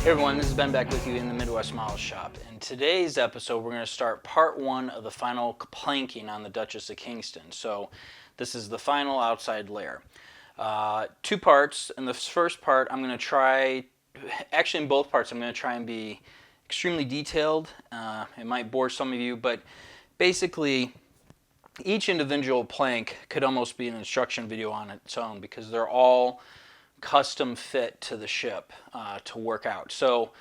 Hey everyone, this is Ben back with you in the Midwest Model Shop. In today's episode, we're going to start part one of the final planking on the Duchess of Kingston. So this is the final outside layer. Two parts. In the first part, I'm going to try, actually in both parts, I'm going to try and be extremely detailed. It might bore some of you, but basically each individual plank could almost be an instruction video on its own because they're all custom fit to the ship to work out. So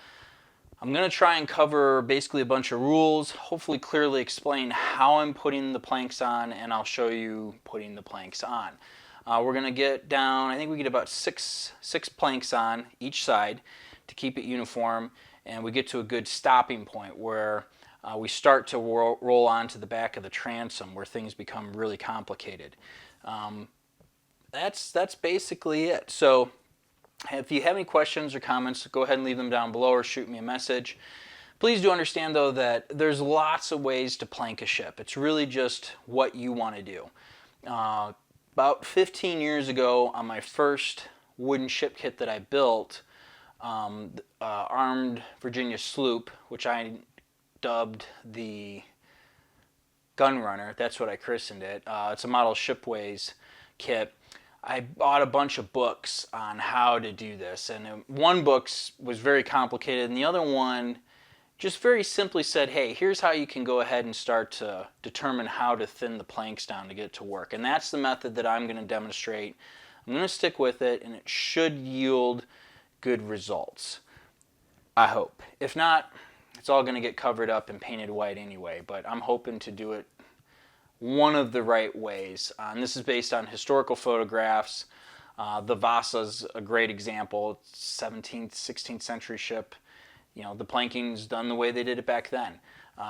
I'm going to try and cover basically a bunch of rules, hopefully clearly explain how I'm putting the planks on, and I'll show you putting the planks on. We're going to get down, I think we get about six planks on each side to keep it uniform, and we get to a good stopping point where we start to roll onto the back of the transom where things become really complicated. That's basically it. So if you have any questions or comments, go ahead and leave them down below or shoot me a message. Please do understand though that there's lots of ways to plank a ship. It's really just what you want to do. About 15 years ago on my first wooden ship kit that I built, armed Virginia sloop, which I dubbed the Gun Runner, that's what I christened it. It's a model shipways kit. I bought a bunch of books on how to do this, and one book was very complicated and the other one just very simply said, hey, here's how you can go ahead and start to determine how to thin the planks down to get it to work. And that's the method that I'm going to demonstrate. I'm going to stick with it, and it should yield good results, I hope. If not, it's all going to get covered up and painted white anyway, but I'm hoping to do it one of the right ways. And this is based on historical photographs. The Vasa's a great example. It's 17th, 16th century ship. You know, the planking's done the way they did it back then.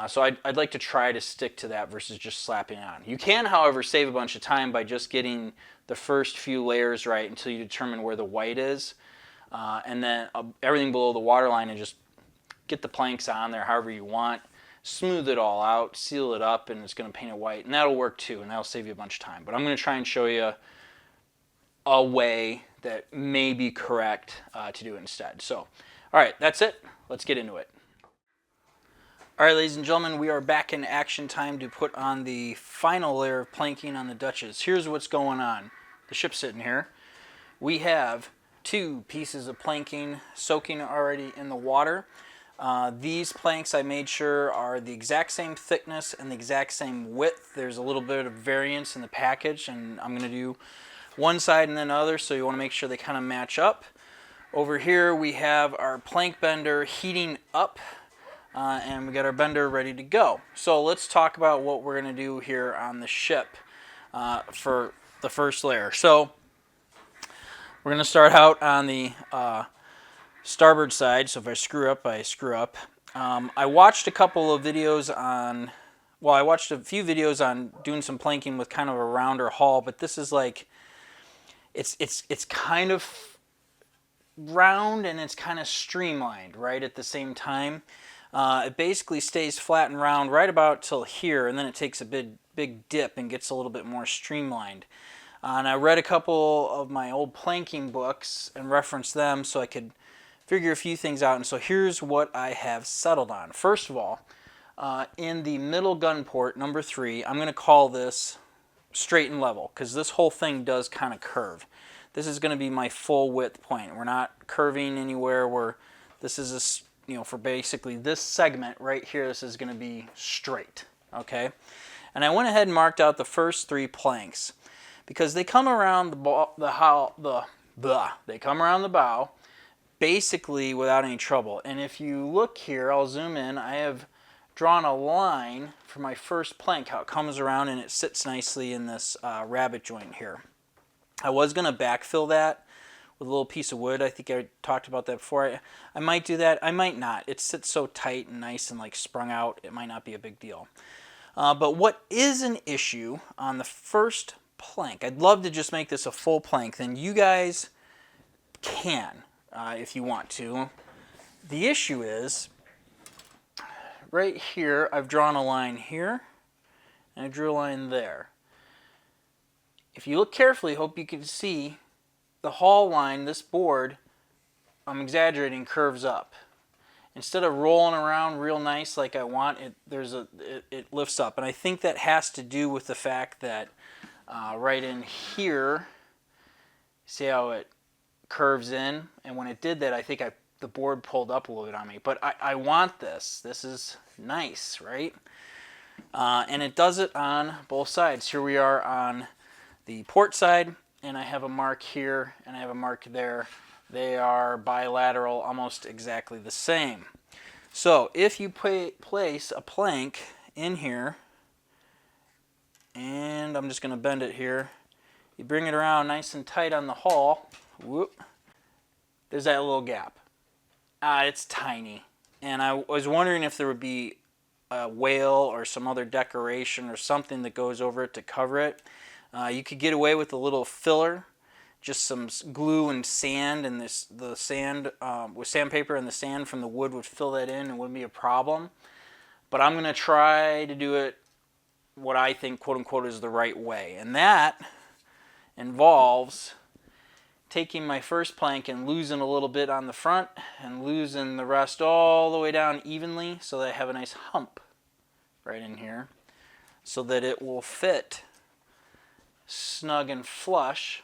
So I'd like to try to stick to that versus just slapping it on. You can, however, save a bunch of time by just getting the first few layers right until you determine where the white is. And then everything below the waterline, and just get the planks on there however you want. Smooth it all out, seal it up, and it's going to paint it white, and that'll work too, and that'll save you a bunch of time. But I'm going to try and show you a way that may be correct to do it instead. So, all right, that's it. Let's get into it. All right, ladies and gentlemen, we are back in action time to put on the final layer of planking on the Duchess. Here's what's going on. The ship's sitting here. We have two pieces of planking soaking already in the water. These planks I made sure are the exact same thickness and the exact same width. There's a little bit of variance in the package, and I'm going to do one side and then the other, so you want to make sure they kind of match up. Over here we have our plank bender heating up, and we got our bender ready to go. So let's talk about what we're going to do here on the ship for the first layer. So we're going to start out on the starboard side, so if I screw up, I screw up. I watched a couple of videos on, well, I watched a few videos on doing some planking with kind of a rounder hull, but this is like, it's kind of round and it's kind of streamlined right at the same time. It basically stays flat and round right about till here, and then it takes a big dip and gets a little bit more streamlined. And I read a couple of my old planking books and referenced them so I could figure a few things out, and so here's what I have settled on. First of all, in the middle gun port, number 3, I'm going to call this straight and level, because this whole thing does kind of curve. This is going to be my full width point. We're not curving anywhere where this is, for basically this segment right here, this is going to be straight, okay? And I went ahead and marked out the first 3 planks, because they come around they come around the bow, basically without any trouble. And if you look here, I'll zoom in, I have drawn a line for my first plank, how it comes around and it sits nicely in this rabbet joint here. I was going to backfill that with a little piece of wood. I think I talked about that before. I might do that. I might not. It sits so tight and nice and like sprung out, it might not be a big deal. But what is an issue on the first plank, I'd love to just make this a full plank, then you guys can. If you want to. The issue is, right here, I've drawn a line here, and I drew a line there. If you look carefully, hope you can see the hull line, this board, I'm exaggerating, curves up. instead of rolling around real nice like I want, it lifts up. And I think that has to do with the fact that right in here, see how it curves in? And when it did that, I think the board pulled up a little bit on me. But I want this. This is nice, right? And it does it on both sides. Here we are on the port side, and I have a mark here, and I have a mark there. They are bilateral, almost exactly the same. So if you place a plank in here, and I'm just going to bend it here, you bring it around nice and tight on the hull, whoop, there's that little gap. It's tiny. And I was wondering if there would be a whale or some other decoration or something that goes over it to cover it. You could get away with a little filler, just some glue and sand, and the sand with sandpaper, and the sand from the wood would fill that in and wouldn't be a problem. But I'm going to try to do it what I think, quote unquote, is the right way. And that involves taking my first plank and losing a little bit on the front and losing the rest all the way down evenly so that I have a nice hump right in here so that it will fit snug and flush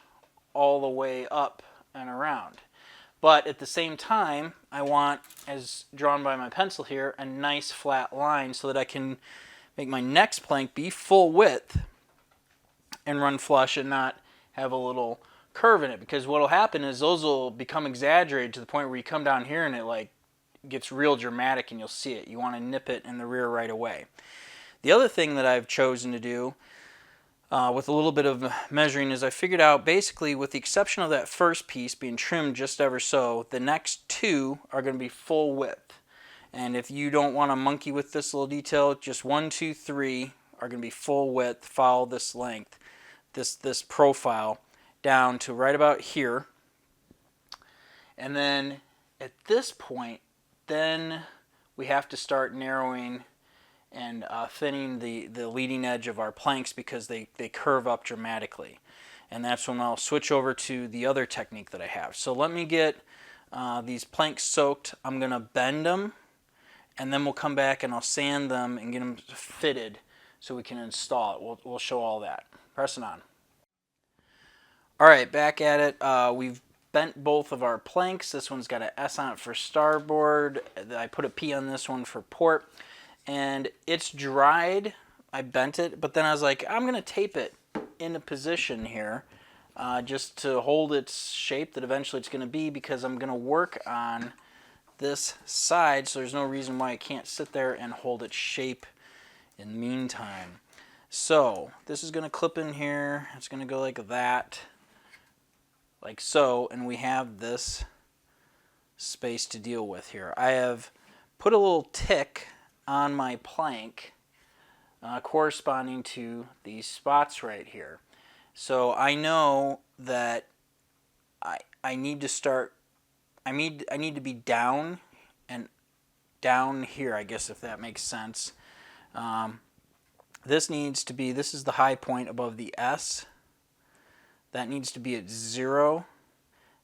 all the way up and around. But at the same time, I want, as drawn by my pencil here, a nice flat line so that I can make my next plank be full width and run flush and not have a little curve in it, because what will happen is those will become exaggerated to the point where you come down here and it like gets real dramatic and you'll see it. You want to nip it in the rear right away. The other thing that I've chosen to do with a little bit of measuring is I figured out basically, with the exception of that first piece being trimmed just ever so, the next two are going to be full width. And if you don't want to monkey with this little detail, just 1, 2, 3 are going to be full width. Follow this length, this profile down to right about here. And then at this point, then we have to start narrowing and thinning the leading edge of our planks, because they curve up dramatically. And that's when I'll switch over to the other technique that I have. So let me get these planks soaked. I'm going to bend them, and then we'll come back and I'll sand them and get them fitted so we can install it. We'll show all that. Press it on. All right, back at it. We've bent both of our planks. This one's got an S on it for starboard. I put a P on this one for port. And it's dried. I bent it, but then I was like, I'm going to tape it into position here just to hold its shape that eventually it's going to be, because I'm going to work on this side, so there's no reason why I can't sit there and hold its shape in the meantime. So this is going to clip in here. It's going to go like that, like so, and we have this space to deal with here. I have put a little tick on my plank corresponding to these spots right here. So I know that I need to start, I need to be down and down here, I guess, if that makes sense. This needs to be, this is the high point above the S. That needs to be at 0.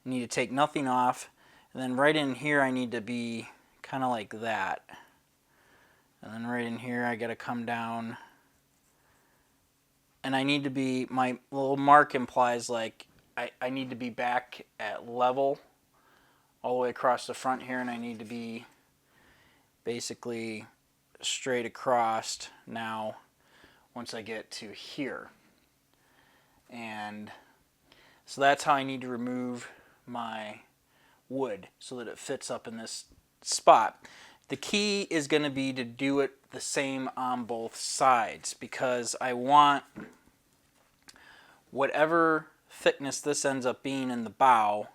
I need to take nothing off. And then right in here I need to be kind of like that. And then right in here I got to come down. And I need to be, my little mark implies like I need to be back at level all the way across the front here, and I need to be basically straight across now once I get to here. And so that's how I need to remove my wood so that it fits up in this spot. The key is going to be to do it the same on both sides, because I want whatever thickness this ends up being in the bow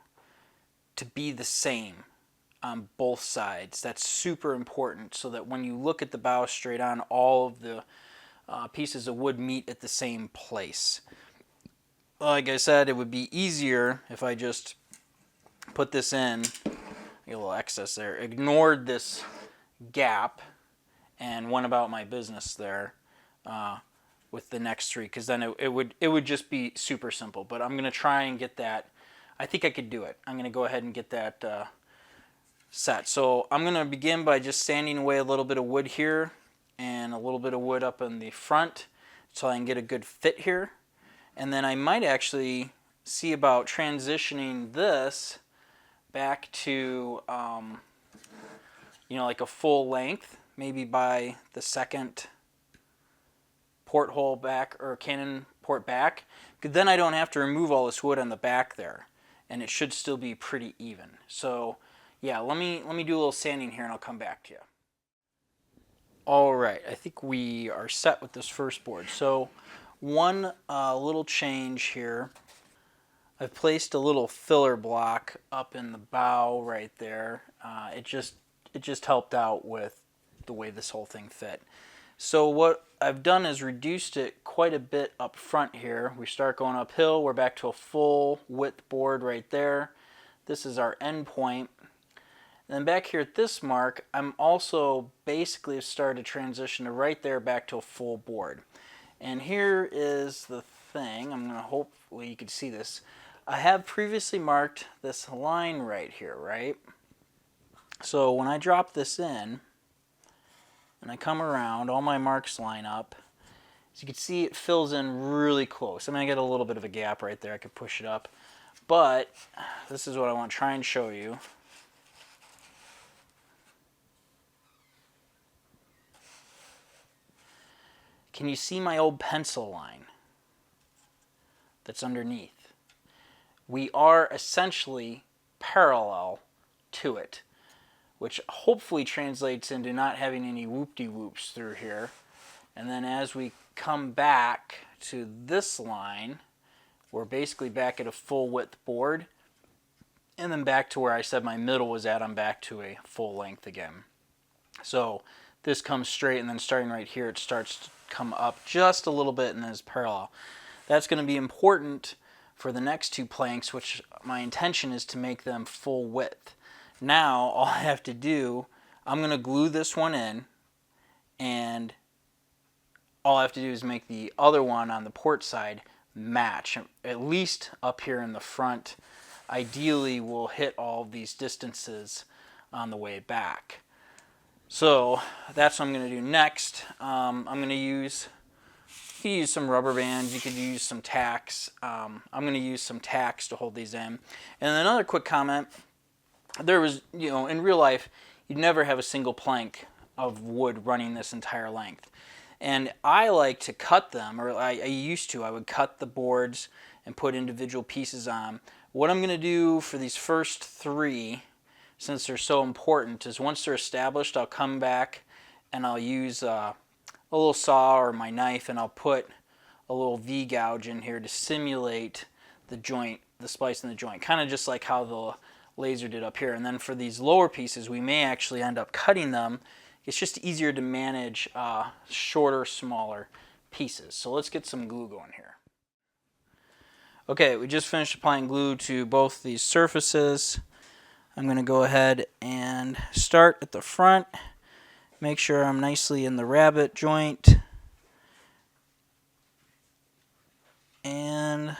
to be the same on both sides. That's super important, so that when you look at the bow straight on, all of the pieces of wood meet at the same place. Like I said, it would be easier if I just put this in, a little excess there, ignored this gap and went about my business there with the next 3, because then it would just be super simple. But I'm going to try and get that. I think I could do it. I'm going to go ahead and get that set. So I'm going to begin by just sanding away a little bit of wood here and a little bit of wood up in the front so I can get a good fit here. And then I might actually see about transitioning this back to, like a full length, maybe by the second porthole back or cannon port back. Because then I don't have to remove all this wood on the back there, and it should still be pretty even. So yeah, let me do a little sanding here and I'll come back to you. All right, I think we are set with this first board. So one little change here. I've placed a little filler block up in the bow right there. It just helped out with the way this whole thing fit. So what I've done is reduced it quite a bit up front here. We start going uphill. We're back to a full width board right there. This is our end point. And then back here at this mark, I'm also basically started to transition to right there back to a full board. And here is the thing. I'm going to hopefully you can see this. I have previously marked this line right here, right? So when I drop this in and I come around, all my marks line up. As you can see, it fills in really close. I mean, I get a little bit of a gap right there. I could push it up. But this is what I want to try and show you. Can you see my old pencil line that's underneath? We are essentially parallel to it, which hopefully translates into not having any whoop-de-whoops through here. And then as we come back to this line, we're basically back at a full width board. And then back to where I said my middle was at, I'm back to a full length again. So this comes straight, and then starting right here, it starts to come up just a little bit and then is parallel. That's going to be important for the next two planks, which my intention is to make them full width. Now all I have to do, I'm going to glue this one in, and all I have to do is make the other one on the port side match, at least up here in the front. Ideally we'll hit all of these distances on the way back. So that's what I'm going to do next. I'm going to use, you could use some rubber bands, you could use some tacks. I'm going to use some tacks to hold these in. And another quick comment, there was, in real life, you'd never have a single plank of wood running this entire length. And I like to cut them, or I used to, I would cut the boards and put individual pieces on. What I'm going to do for these first three, since they're so important, is once they're established, I'll come back and I'll use a little saw or my knife, and I'll put a little V-gouge in here to simulate the joint, the splice in the joint, kind of just like how the laser did up here. And then for these lower pieces, we may actually end up cutting them. It's just easier to manage shorter, smaller pieces. So let's get some glue going here. Okay, we just finished applying glue to both these surfaces. I'm going to go ahead and start at the front, make sure I'm nicely in the rabbet joint, and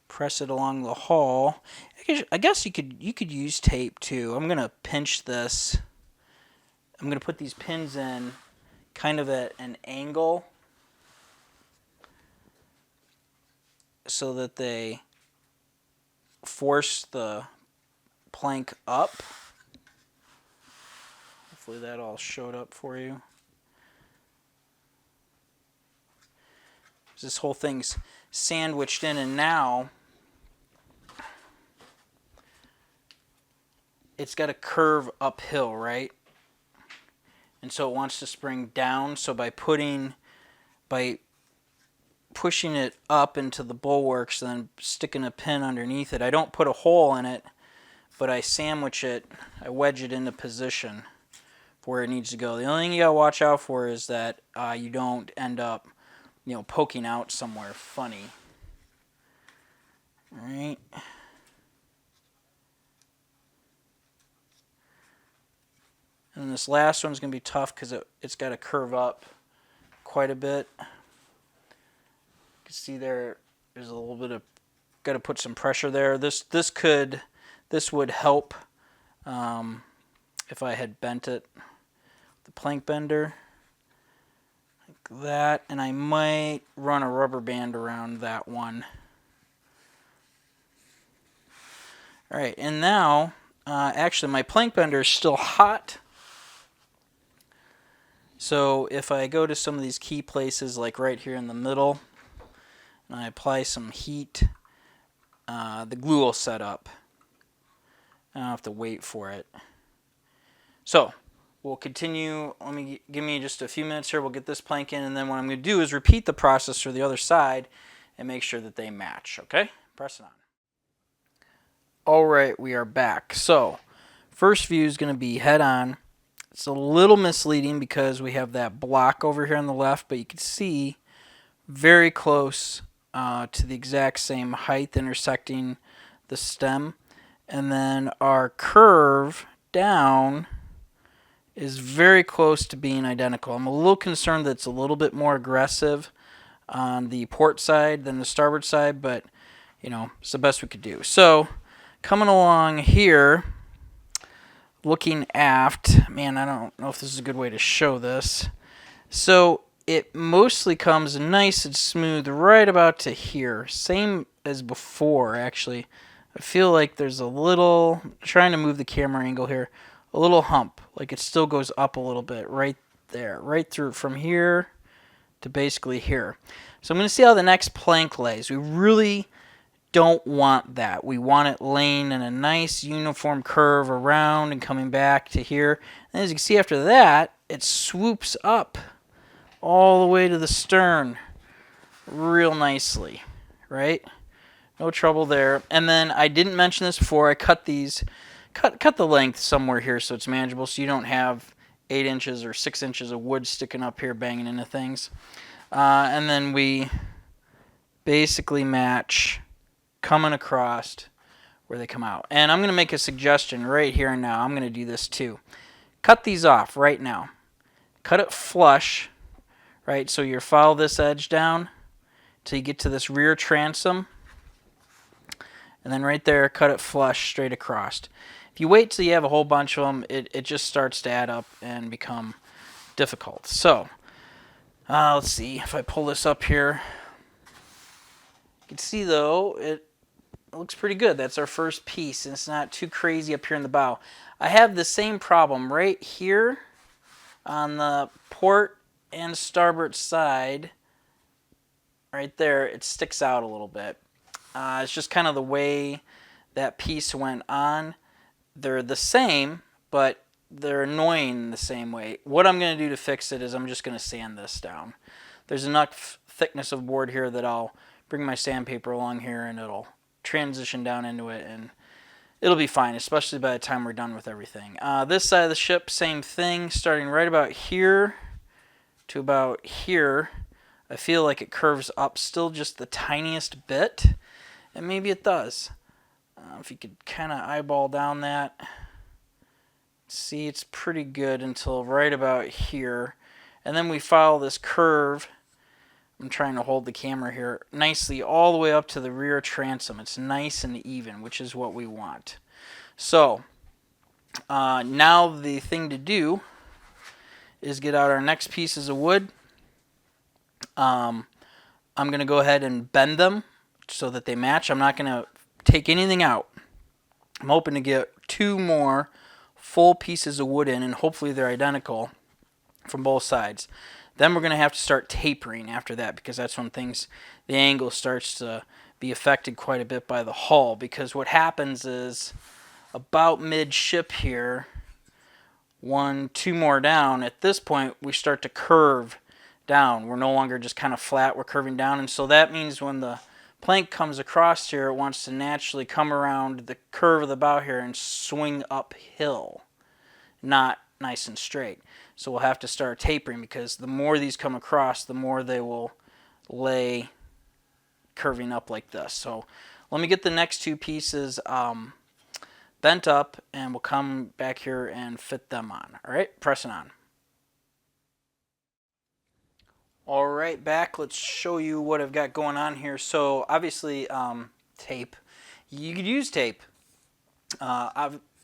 press it along the hull. I guess you could use tape too. I'm going to pinch this. I'm going to put these pins in kind of at an angle so that they force the plank up. Hopefully that all showed up for you. This whole thing's sandwiched in, and now it's got a curve uphill, right? And so it wants to spring down. So by pushing it up into the bulwarks and then sticking a pin underneath it, I don't put a hole in it, but I sandwich it, I wedge it into position where it needs to go. The only thing you gotta watch out for is that you don't end up, poking out somewhere funny. All right. And this last one's gonna be tough because it's got to curve up quite a bit. You can see there's a little bit of, got to put some pressure there. This would help if I had bent it, the plank bender, like that, and I might run a rubber band around that one. All right, and now, actually my plank bender is still hot. So if I go to some of these key places, like right here in the middle, and I apply some heat, the glue will set up. I don't have to wait for it. So we'll continue. Give me just a few minutes here. We'll get this plank in, and then what I'm going to do is repeat the process for the other side and make sure that they match. Okay? Press it on. All right, we are back. So first view is going to be head on. It's a little misleading because we have that block over here on the left, but you can see very close to the exact same height intersecting the stem. And then our curve down is very close to being identical. I'm a little concerned that it's a little bit more aggressive on the port side than the starboard side, but you know, it's the best we could do. So coming along here, looking aft, man, I don't know if this is a good way to show this. So it mostly comes nice and smooth right about to here. Same as before, actually. I feel like there's a little, trying to move the camera angle here, a little hump. Like it still goes up a little bit right there, right through from here to basically here. So I'm going to see how the next plank lays. We really don't want that. We want it laying in a nice uniform curve around and coming back to here. And as you can see after that, it swoops up all the way to the stern real nicely, right? No trouble there. And then I didn't mention this before. I cut these, cut the length somewhere here so it's manageable, so you don't have 8 inches or 6 inches of wood sticking up here banging into things. And then we basically match coming across where they come out. And I'm going to make a suggestion right here and now. I'm going to do this too. Cut these off right now. Cut it flush, right? So you follow this edge down till you get to this rear transom. And then right there, cut it flush straight across. If you wait till you have a whole bunch of them, it just starts to add up and become difficult. So, let's see if I pull this up here. You can see though, it looks pretty good. That's our first piece, and it's not too crazy up here in the bow. I have the same problem right here on the port and starboard side. Right there, it sticks out a little bit. It's just kind of the way that piece went on. They're the same, but they're annoying the same way. What I'm going to do to fix it is I'm just going to sand this down. There's enough thickness of board here that I'll bring my sandpaper along here and it'll transition down into it and it'll be fine, especially by the time we're done with everything. This side of the ship, same thing, starting right about here to about here. I feel like it curves up still just the tiniest bit. And maybe it does. If you could kind of eyeball down that. See, it's pretty good until right about here. And then we follow this curve. I'm trying to hold the camera here nicely all the way up to the rear transom. It's nice and even, which is what we want. So, now the thing to do is get out our next pieces of wood. I'm going to go ahead and bend them so that they match. I'm not going to take anything out. I'm hoping to get 2 more full pieces of wood in, and hopefully they're identical from both sides. Then we're going to have to start tapering after that, because that's when the angle starts to be affected quite a bit by the hull. Because what happens is about mid-ship here, 1, 2 more down, at this point we start to curve down. We're no longer just kind of flat, we're curving down. And so that means when the plank comes across here, it wants to naturally come around the curve of the bow here and swing uphill, not nice and straight. So we'll have to start tapering, because the more these come across, the more they will lay curving up like this. So let me get the next 2 pieces bent up, and we'll come back here and fit them on. All right, pressing on. All right, back. Let's show you what I've got going on here. So obviously, tape. You could use tape.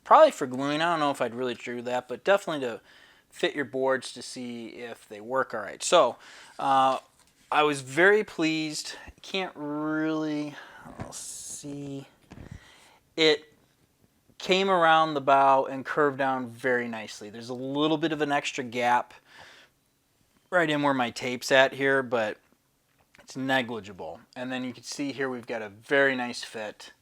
probably for gluing. I don't know if I'd really do that, but definitely to fit your boards to see if they work all right. So I was very pleased. Can't really, I'll see. It came around the bow and curved down very nicely. There's a little bit of an extra gap right in where my tape's at here, but it's negligible. And then you can see here we've got a very nice fit,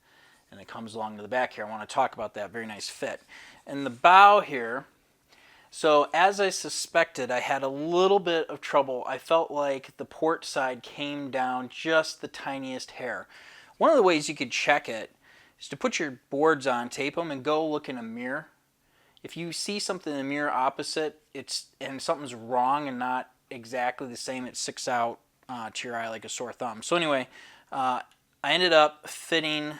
and it comes along to the back here. I want to talk about that very nice fit. And the bow here, so as I suspected, I had a little bit of trouble. I felt like the port side came down just the tiniest hair. One of the ways you could check it is to put your boards on, tape them, and go look in a mirror. If you see something in the mirror opposite, and something's wrong and not exactly the same, it sticks out to your eye like a sore thumb. So anyway, I ended up fitting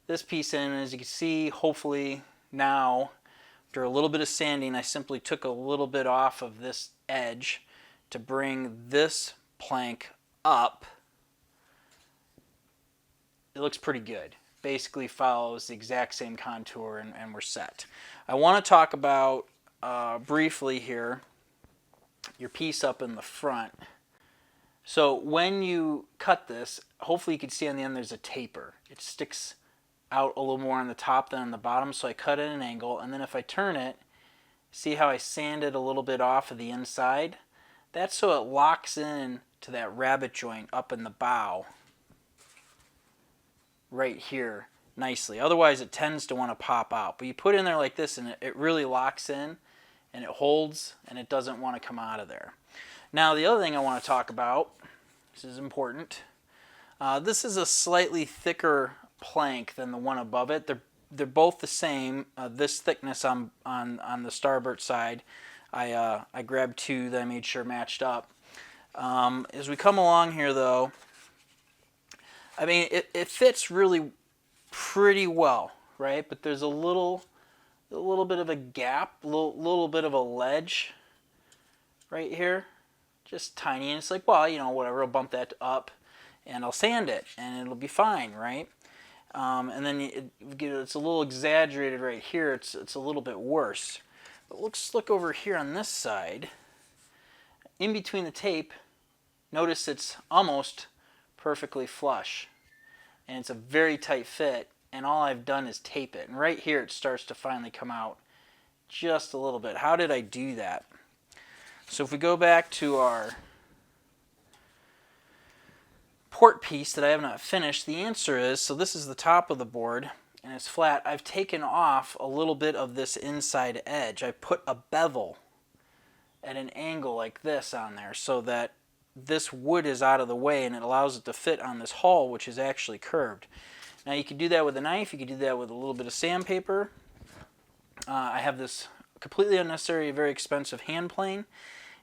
this piece in. As you can see, hopefully now, after a little bit of sanding, I simply took a little bit off of this edge to bring this plank up. It looks pretty good. Basically follows the exact same contour, and we're set. I want to talk about briefly here your piece up in the front. So when you cut this, hopefully you can see on the end there's a taper. It sticks out a little more on the top than on the bottom, so I cut at an angle, and then if I turn it, see how I sanded a little bit off of the inside? That's so it locks in to that rabbet joint up in the bow right here nicely. Otherwise it tends to want to pop out. But you put it in there like this and it really locks in and it holds and it doesn't want to come out of there. Now the other thing I want to talk about, this is important, this is a slightly thicker plank than the one above it. They're both the same. This thickness on the starboard side, I grabbed two that I made sure matched up. As we come along here though, I mean, it fits really pretty well, right? But there's a little bit of a gap, a little bit of a ledge right here, just tiny. And it's like, well, you know, whatever, I'll bump that up and I'll sand it and it'll be fine, right? And then it's a little exaggerated right here. It's a little bit worse. But let's look over here on this side. In between the tape, notice it's almost perfectly flush. And it's a very tight fit, and all I've done is tape it. And right here it starts to finally come out just a little bit. How did I do that? So if we go back to our port piece that I have not finished, the answer is, so this is the top of the board, and it's flat. I've taken off a little bit of this inside edge. I put a bevel at an angle like this on there so that this wood is out of the way and it allows it to fit on this hull, which is actually curved. Now you can do that with a knife, you can do that with a little bit of sandpaper. I have this completely unnecessary, very expensive hand plane,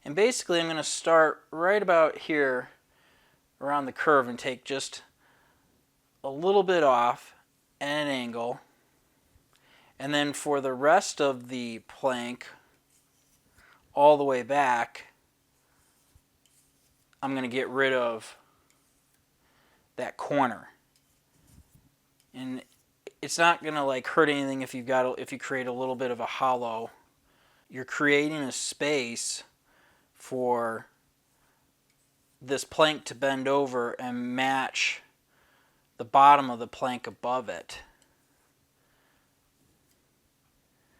and basically I'm going to start right about here around the curve and take just a little bit off at an angle, and then for the rest of the plank all the way back, I'm going to get rid of that corner. And it's not going to like hurt anything if you create a little bit of a hollow. You're creating a space for this plank to bend over and match the bottom of the plank above it.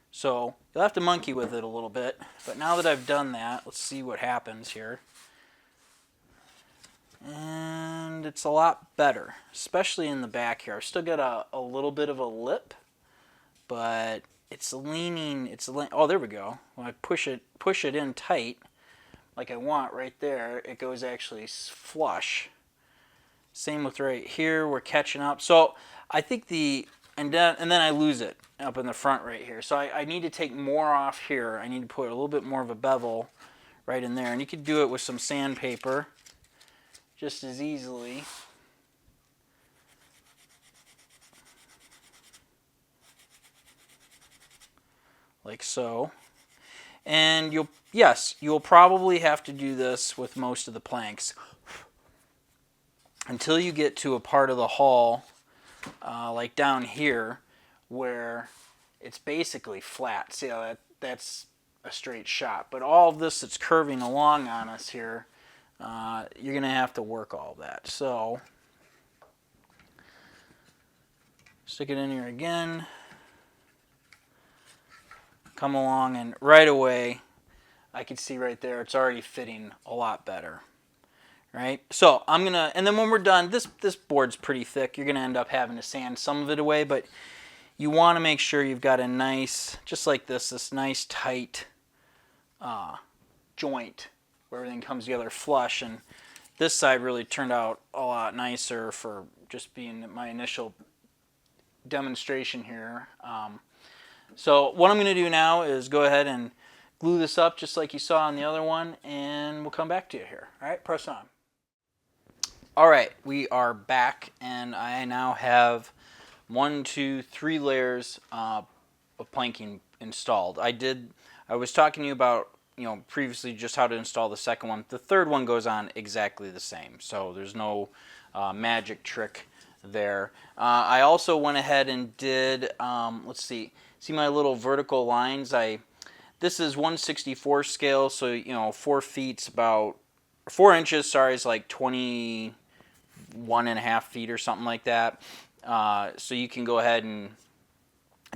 So you'll have to monkey with it a little bit, but now that I've done that, let's see what happens here. And it's a lot better, especially in the back here. I've still got a little bit of a lip, but it's leaning, oh, there we go. When I push it in tight, like I want right there, it goes actually flush. Same with right here, we're catching up. So I think and then I lose it up in the front right here. So I need to take more off here. I need to put a little bit more of a bevel right in there. And you could do it with some sandpaper just as easily. Like so. And you'll probably have to do this with most of the planks until you get to a part of the hull like down here where it's basically flat. See how that's a straight shot. But all of this that's curving along on us here, you're going to have to work all that. So stick it in here again. Come along, and right away, I can see right there, it's already fitting a lot better. Right? So I'm going to, and then when we're done, this board's pretty thick. You're going to end up having to sand some of it away, but you want to make sure you've got a nice, just like this nice tight joint where everything comes together flush. And this side really turned out a lot nicer for just being my initial demonstration here. So what I'm going to do now is go ahead and glue this up just like you saw on the other one, and we'll come back to you here. All right, press on. All right, we are back, and I now have 1, 2, 3 layers of planking installed. I was talking to you about, previously just how to install the second one. The third one goes on exactly the same, so there's no magic trick there. I also went ahead and did, let's see my little vertical lines. This is 1/64 scale, so 4 feet's about 4 inches. Sorry, is like 21.5 feet or something like that. So you can go ahead and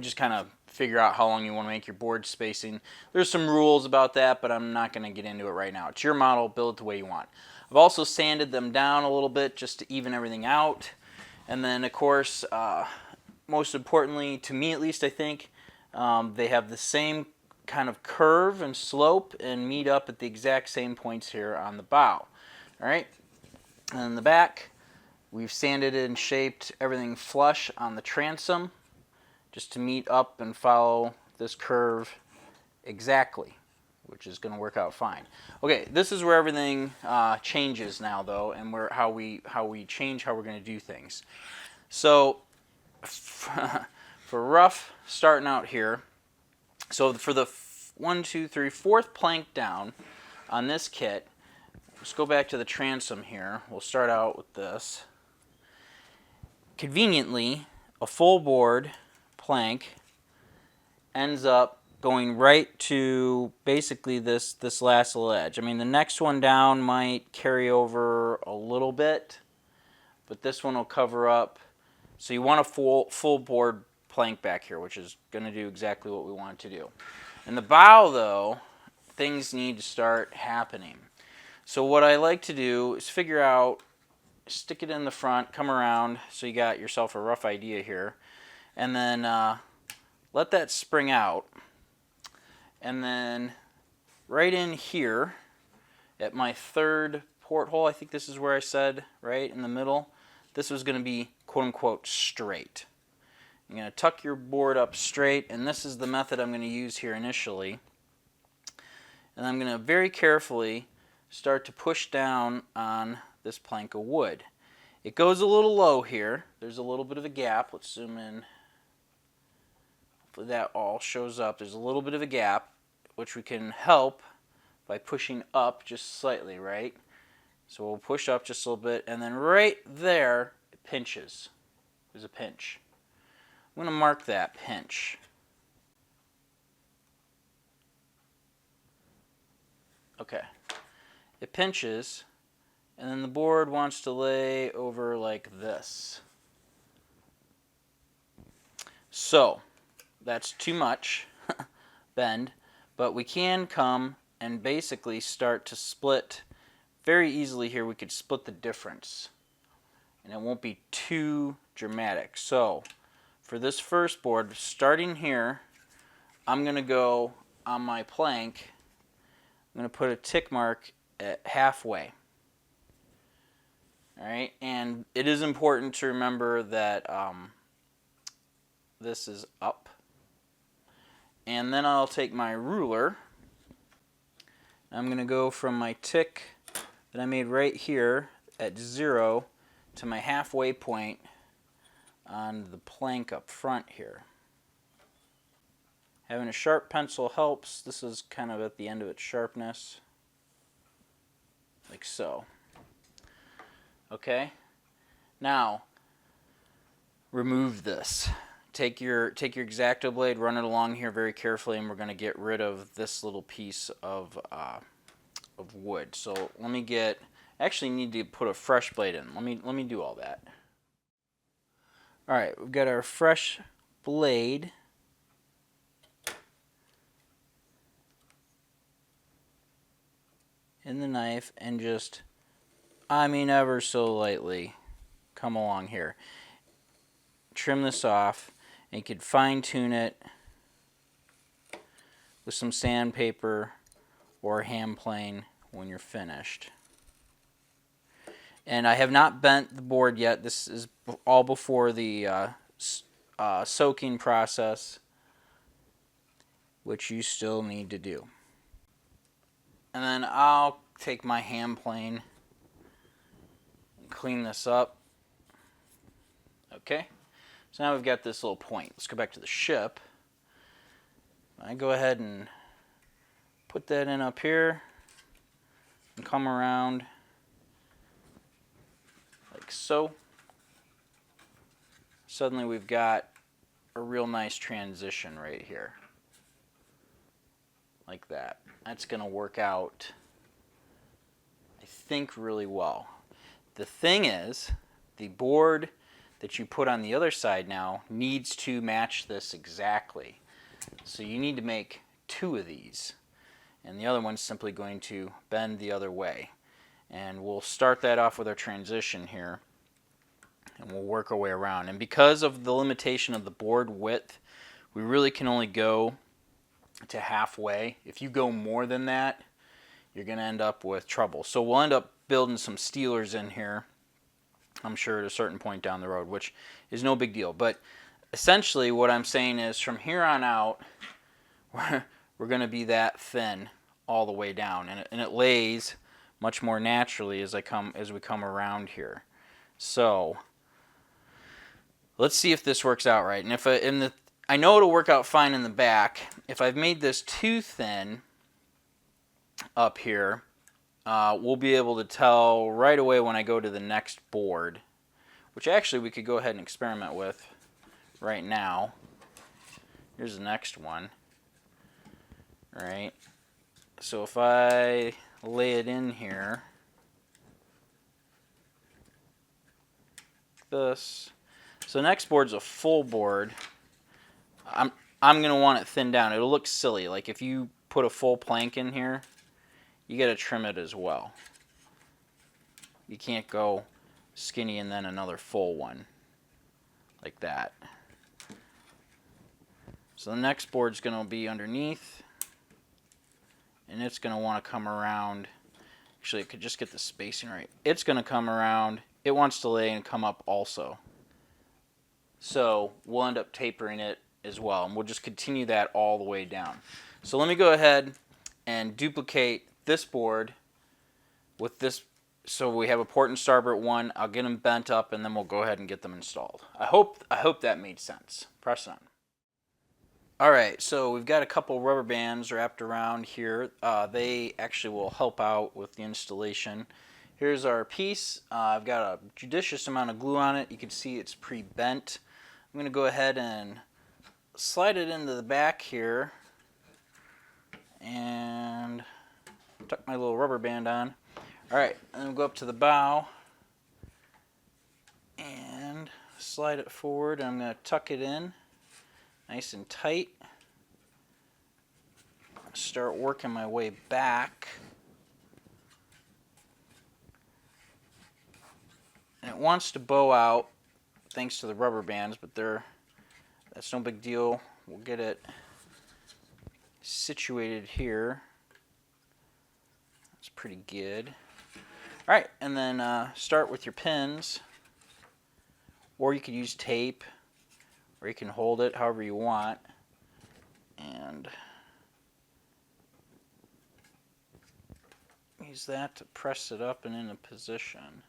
just kind of figure out how long you want to make your board spacing. There's some rules about that, but I'm not going to get into it right now. It's your model, build it the way you want. I've also sanded them down a little bit just to even everything out. And then, of course, most importantly, to me at least, I think, they have the same kind of curve and slope and meet up at the exact same points here on the bow. All right, and in the back, we've sanded and shaped everything flush on the transom just to meet up and follow this curve exactly, which is going to work out fine. Okay, this is where everything changes now, though, and how we change how we're going to do things. So for rough starting out here, so for the 1, 2, 3, 4th plank down on this kit, let's go back to the transom here. We'll start out with this. Conveniently, a full board plank ends up going right to basically this last little edge. I mean, the next one down might carry over a little bit, but this one will cover up. So you want a full board plank back here, which is going to do exactly what we want to do. In the bow, though, things need to start happening. So what I like to do is figure out, stick it in the front, come around, so you got yourself a rough idea here, and then let that spring out. And then right in here at my 3rd porthole, I think this is where I said, right in the middle, this was going to be quote-unquote straight. You're going to tuck your board up straight, and this is the method I'm going to use here initially. And I'm going to very carefully start to push down on this plank of wood. It goes a little low here. There's a little bit of a gap. Let's zoom in. Hopefully that all shows up. There's a little bit of a gap, which we can help by pushing up just slightly, right? So we'll push up just a little bit, and then right there, it pinches. There's a pinch. I'm going to mark that pinch. Okay. It pinches, and then the board wants to lay over like this. So, that's too much bend, but we can come and basically start to split very easily here. We could split the difference, and it won't be too dramatic. So, for this first board, starting here, I'm going to go on my plank. I'm going to put a tick mark at halfway. All right, and it is important to remember that this is up. And then I'll take my ruler. I'm going to go from my tick that I made right here at 0 to my halfway point on the plank up front here. Having a sharp pencil helps. This is kind of at the end of its sharpness, like so. Okay, now remove this. take your X-Acto blade, run it along here very carefully, and we're going to get rid of this little piece of wood. So let me actually need to put a fresh blade in. Let me do all that. All right, we've got our fresh blade. In the knife, and just, I mean, ever so lightly come along here. Trim this off, and you could fine tune it with some sandpaper or hand plane when you're finished. And I have not bent the board yet. This is all before the soaking process, which you still need to do. And then I'll take my hand plane and clean this up. Okay, so now we've got this little point. Let's go back to the ship. I go ahead and put that in up here and come around like so. Suddenly we've got a real nice transition right here. Like that. That's going to work out, I think, really well. The thing is, the board that you put on the other side now needs to match this exactly. So you need to make 2 of these. And the other one's simply going to bend the other way. And we'll start that off with our transition here. And we'll work our way around. And because of the limitation of the board width, we really can only go to halfway. If you go more than that, you're going to end up with trouble. So we'll end up building some steelers in here, I'm sure, at a certain point down the road, which is no big deal. But essentially what I'm saying is from here on out, we're going to be that thin all the way down. And it lays much more naturally as we come around here. So let's see if this works out right. And if I know it'll work out fine in the back. If I've made this too thin up here, we'll be able to tell right away when I go to the next board, which actually we could go ahead and experiment with right now. Here's the next one. All right. So if I lay it in here, this. So the next board's a full board. I'm going to want it thinned down. It'll look silly. Like if you put a full plank in here, you got to trim it as well. You can't go skinny and then another full one like that. So the next board's going to be underneath, and it's going to want to come around. Actually, I could just get the spacing right. It's going to come around. It wants to lay and come up also. So we'll end up tapering it as well, and we'll just continue that all the way down. So let me go ahead and duplicate this board with this. So we have a port and starboard one. I'll get them bent up, and then we'll go ahead and get them installed. I hope that made sense. Press on. All right, so we've got a couple rubber bands wrapped around here. They actually will help out with the installation. Here's our piece. I've got a judicious amount of glue on it. You can see it's pre-bent. I'm going to go ahead and slide it into the back here and tuck my little rubber band on. All right, and then we'll go up to the bow and slide it forward. And I'm going to tuck it in nice and tight. Start working my way back. And it wants to bow out thanks to the rubber bands, but that's no big deal. We'll get it situated here. That's pretty good. All right, and then start with your pins, or you could use tape, or you can hold it however you want, and use that to press it up and into position.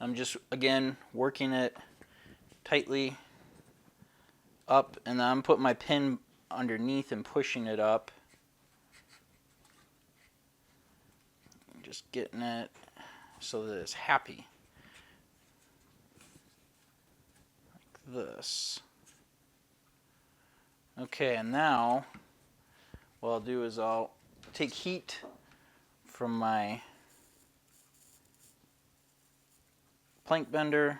I'm just, again, working it tightly up, and then I'm putting my pin underneath and pushing it up. just getting it so that it's happy. Like this. Okay, and now what I'll do is I'll take heat from my plank bender.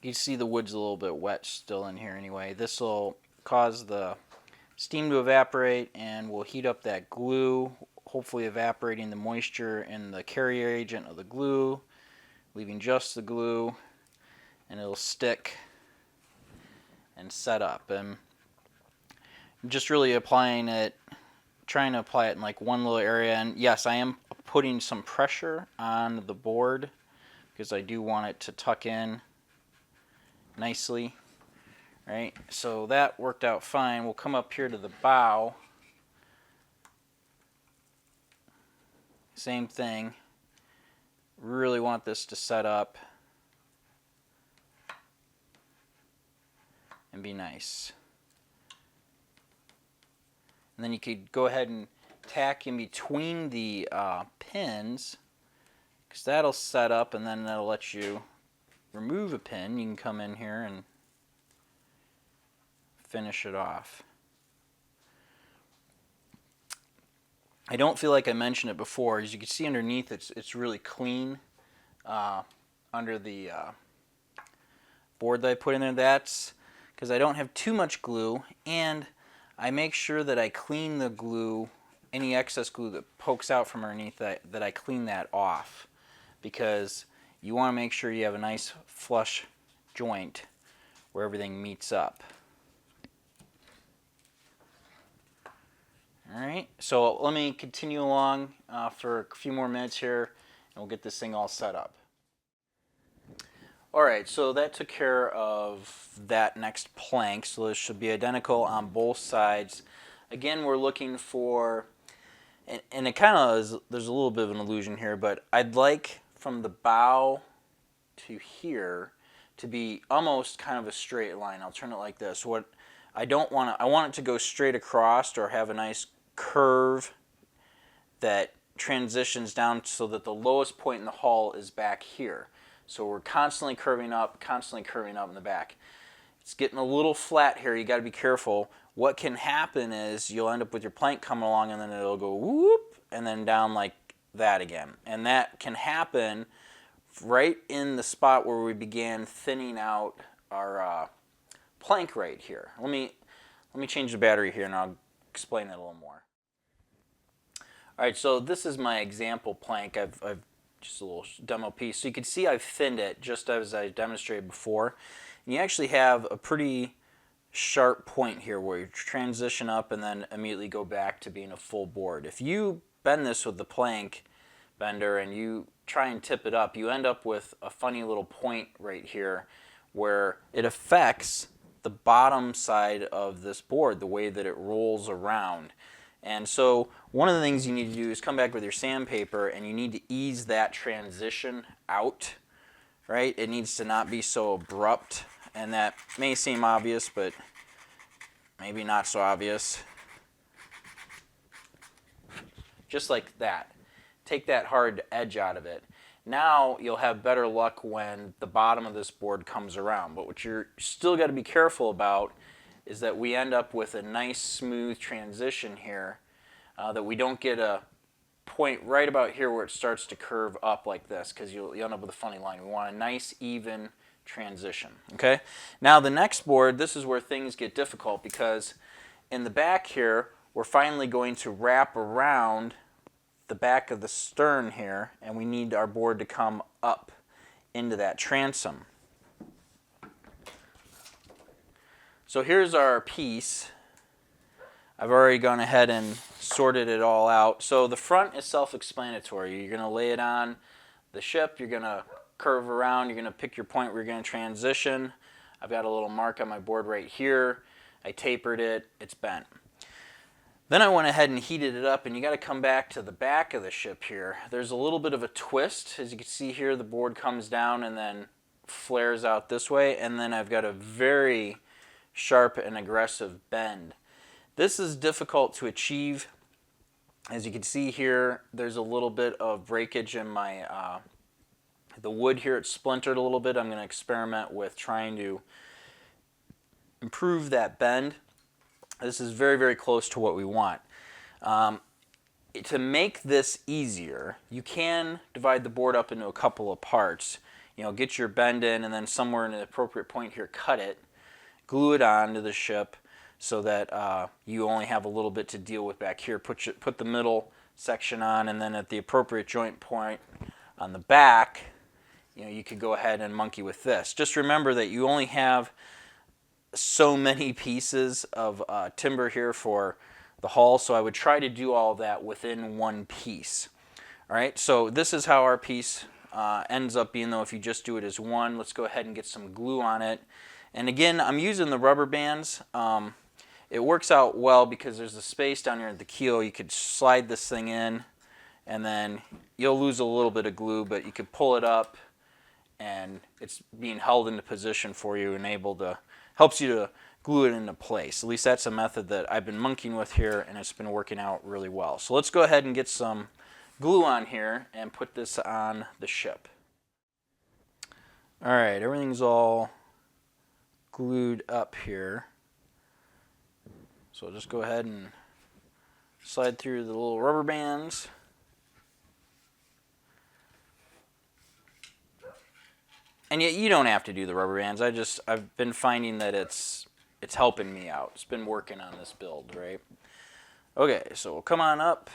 You can see the wood's a little bit wet still in here anyway. This will cause the steam to evaporate and will heat up that glue, hopefully evaporating the moisture in the carrier agent of the glue, leaving just the glue, and it'll stick and set up. And I'm just really applying it, trying to apply it in like one little area. And yes, I am putting some pressure on the board because I do want it to tuck in nicely. Right, so that worked out fine. We'll come up here to the bow. Same thing. Really want this to set up and be nice. And then you could go ahead and tack in between the pins, because that'll set up, and then that'll let you remove a pin. You can come in here and finish it off. I don't feel like I mentioned it before. As you can see underneath, it's really clean under the board that I put in there. That's because I don't have too much glue, and I make sure that I clean the glue, any excess glue that pokes out from underneath, that I clean that off, because you want to make sure you have a nice flush joint where everything meets up. Alright, so let me continue along for a few more minutes here, and we'll get this thing all set up. Alright, so that took care of that next plank, so this should be identical on both sides. Again, we're looking for, and it kind of is, there's a little bit of an illusion here, but I'd like from the bow to here to be almost kind of a straight line. I'll turn it like this. What I don't want to, I want it to go straight across or have a nice curve that transitions down so that the lowest point in the hull is back here. So we're constantly curving up in the back. It's getting a little flat here. You got to be careful. What can happen is you'll end up with your plank coming along, and then it'll go whoop and then down like that again. And that can happen right in the spot where we began thinning out our plank right here. Let me change the battery here and I'll explain it a little more. Alright, so this is my example plank. I've just a little demo piece. So you can see I've thinned it just as I demonstrated before. And you actually have a pretty sharp point here where you transition up and then immediately go back to being a full board. If you bend this with the plank bender and you try and tip it up, you end up with a funny little point right here where it affects the bottom side of this board, the way that it rolls around. And so one of the things you need to do is come back with your sandpaper and you need to ease that transition out, right? It needs to not be so abrupt, and that may seem obvious, but maybe not so obvious. Just like that. Take that hard edge out of it. Now you'll have better luck when the bottom of this board comes around. But what you're still got to be careful about is that we end up with a nice smooth transition here, that we don't get a point right about here where it starts to curve up like this, because you'll end up with a funny line. We want a nice even transition. Okay. Now the next board, this is where things get difficult, because in the back here we're finally going to wrap around the back of the stern here, and we need our board to come up into that transom. So here's our piece. I've already gone ahead and sorted it all out. So the front is self-explanatory. You're going to lay it on the ship, you're going to curve around, you're going to pick your point where you're going to transition. I've got a little mark on my board right here. I tapered it, it's bent. Then I went ahead and heated it up, and you got to come back to the back of the ship here. There's a little bit of a twist. As you can see here, the board comes down and then flares out this way, and then I've got a very sharp and aggressive bend. This is difficult to achieve As you can see here, there's a little bit of breakage in my the wood here. It's splintered a little bit. I'm going to experiment with trying to improve that bend. This is very, very close to what we want. To make this easier, you can divide the board up into a couple of parts. You know, get your bend in, and then somewhere in an appropriate point here, cut it, glue it onto the ship, so that you only have a little bit to deal with back here. Put the middle section on, and then at the appropriate joint point on the back, you know, you could go ahead and monkey with this. Just remember that you only have so many pieces of timber here for the hull, so I would try to do all that within one piece. All right, so this is how our piece ends up being, though, if you just do it as one. Let's go ahead and get some glue on it. And again, I'm using the rubber bands. It works out well because there's a space down here at the keel. You could slide this thing in, and then you'll lose a little bit of glue, but you could pull it up, and it's being held into position for you and helps you to glue it into place. At least that's a method that I've been monkeying with here, and it's been working out really well. So let's go ahead and get some glue on here and put this on the ship. All right, everything's all glued up here. So I'll just go ahead and slide through the little rubber bands. And yet you don't have to do the rubber bands. I've been finding that it's helping me out. It's been working on this build, right? Okay, so we'll come on up,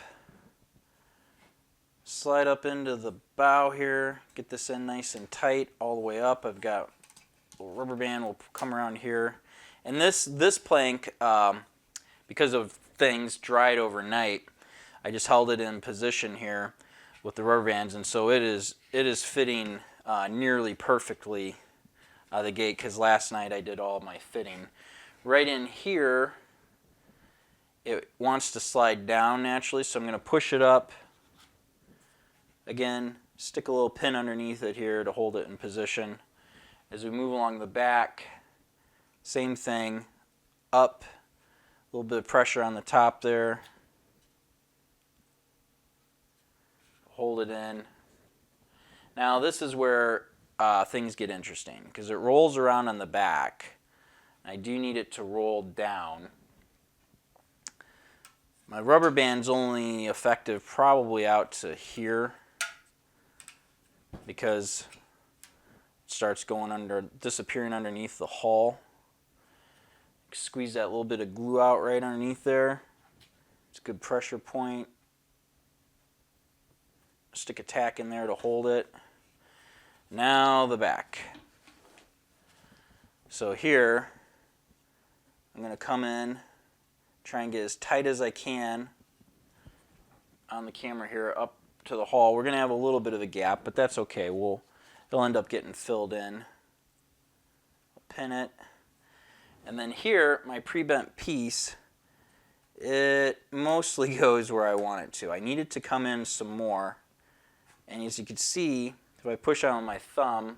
slide up into the bow here, get this in nice and tight all the way up. I've got a little rubber band. We'll come around here. And this plank, because of things dried overnight, I just held it in position here with the rubber bands, and so it is fitting nearly perfectly out of the gate, because last night I did all my fitting. Right in here, it wants to slide down naturally, so I'm going to push it up. Again, stick a little pin underneath it here to hold it in position. As we move along the back, same thing, up. A little bit of pressure on the top there. Hold it in. Now this is where things get interesting, because it rolls around on the back. I do need it to roll down. My rubber band's only effective probably out to here, because it starts going disappearing underneath the hull. Squeeze that little bit of glue out right underneath there. It's a good pressure point. Stick a tack in there to hold it. Now the back. So here, I'm going to come in, try and get as tight as I can on the camera here up to the hull. We're going to have a little bit of a gap, but that's okay. It'll end up getting filled in. I'll pin it. And then here, my pre-bent piece, it mostly goes where I want it to. I need it to come in some more. And as you can see, if I push out on my thumb,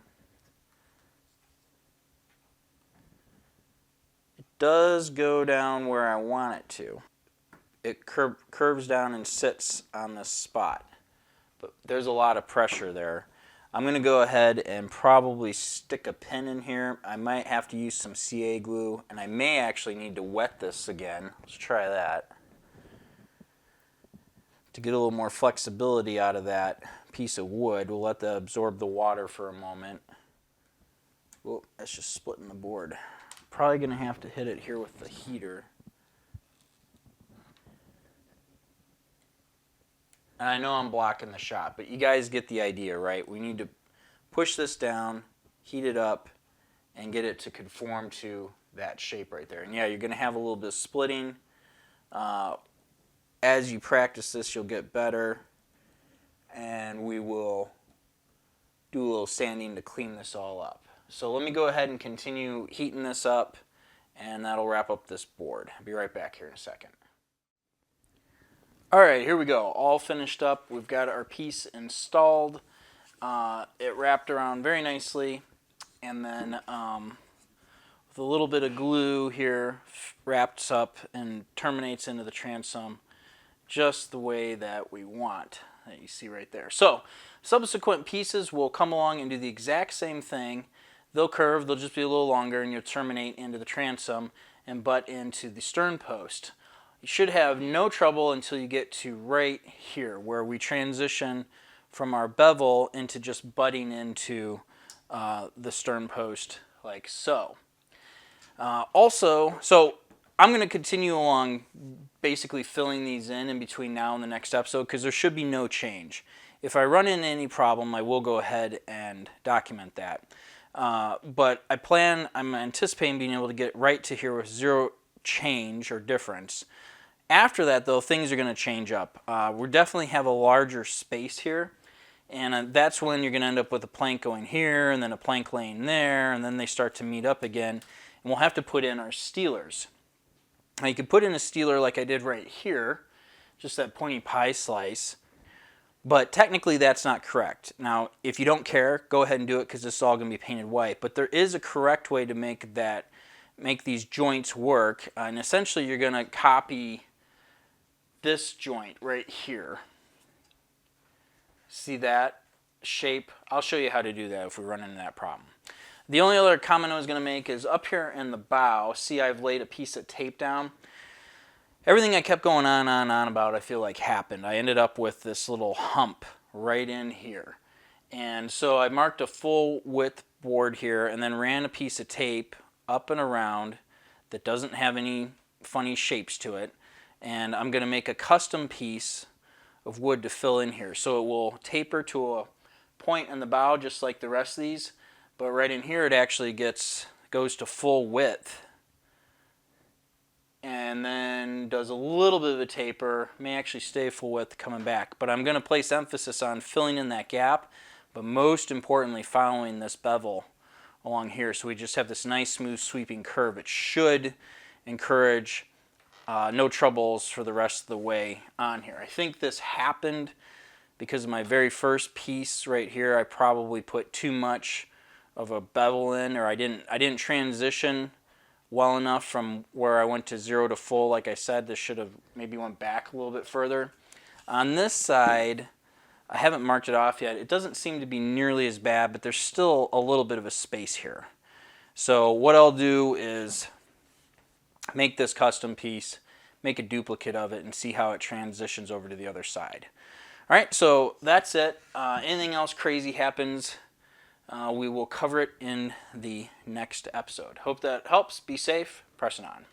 it does go down where I want it to. It curves down and sits on this spot. But there's a lot of pressure there. I'm going to go ahead and probably stick a pin in here. I might have to use some CA glue, and I may actually need to wet this again. Let's try that. To get a little more flexibility out of that piece of wood, we'll let that absorb the water for a moment. Whoa, that's just splitting the board. Probably going to have to hit it here with the heater. And I know I'm blocking the shot, but you guys get the idea, right? We need to push this down, heat it up, and get it to conform to that shape right there. And yeah, you're going to have a little bit of splitting. As you practice this, you'll get better. And we will do a little sanding to clean this all up. So let me go ahead and continue heating this up, and that'll wrap up this board. I'll be right back here in a second. All right, here we go. All finished up. We've got our piece installed. It wrapped around very nicely, and then with a little bit of glue here, wraps up and terminates into the transom. just the way that we want, that you see right there. So subsequent pieces will come along and do the exact same thing. They'll curve, they'll just be a little longer, and you'll terminate into the transom and butt into the stern post. You should have no trouble until you get to right here, where we transition from our bevel into just butting into the stern post like so. So I'm going to continue along basically filling these in between now and the next episode, because there should be no change. If I run into any problem, I will go ahead and document that. But I'm anticipating being able to get right to here with zero change or difference. After that, though, things are going to change up. We definitely have a larger space here, and that's when you're going to end up with a plank going here, and then a plank laying there, and then they start to meet up again, and we'll have to put in our steelers. Now, you could put in a steeler like I did right here, just that pointy pie slice, but technically that's not correct. Now, if you don't care, go ahead and do it, because this is all going to be painted white, but there is a correct way to make these joints work, and essentially you're going to copy this joint right here. See that shape? I'll show you how to do that if we run into that problem. The only other comment I was going to make is up here in the bow, see I've laid a piece of tape down. Everything I kept going on about, I feel like, happened. I ended up with this little hump right in here. And so I marked a full width board here and then ran a piece of tape up and around that doesn't have any funny shapes to it. And I'm going to make a custom piece of wood to fill in here. So it will taper to a point in the bow just like the rest of these, but right in here it actually goes to full width. And then does a little bit of a taper, may actually stay full width coming back. But I'm going to place emphasis on filling in that gap, but most importantly following this bevel along here, so we just have this nice smooth sweeping curve. It should encourage no troubles for the rest of the way on here. I think this happened because of my very first piece right here. I probably put too much of a bevel in, or I didn't transition well enough from where I went to 0 to full. Like I said, this should have maybe went back a little bit further. On this side, I haven't marked it off yet. It doesn't seem to be nearly as bad, but there's still a little bit of a space here. So what I'll do is make this custom piece, make a duplicate of it, and see how it transitions over to the other side. All right, so that's it. Anything else crazy happens, we will cover it in the next episode. Hope that helps. Be safe. Pressing on.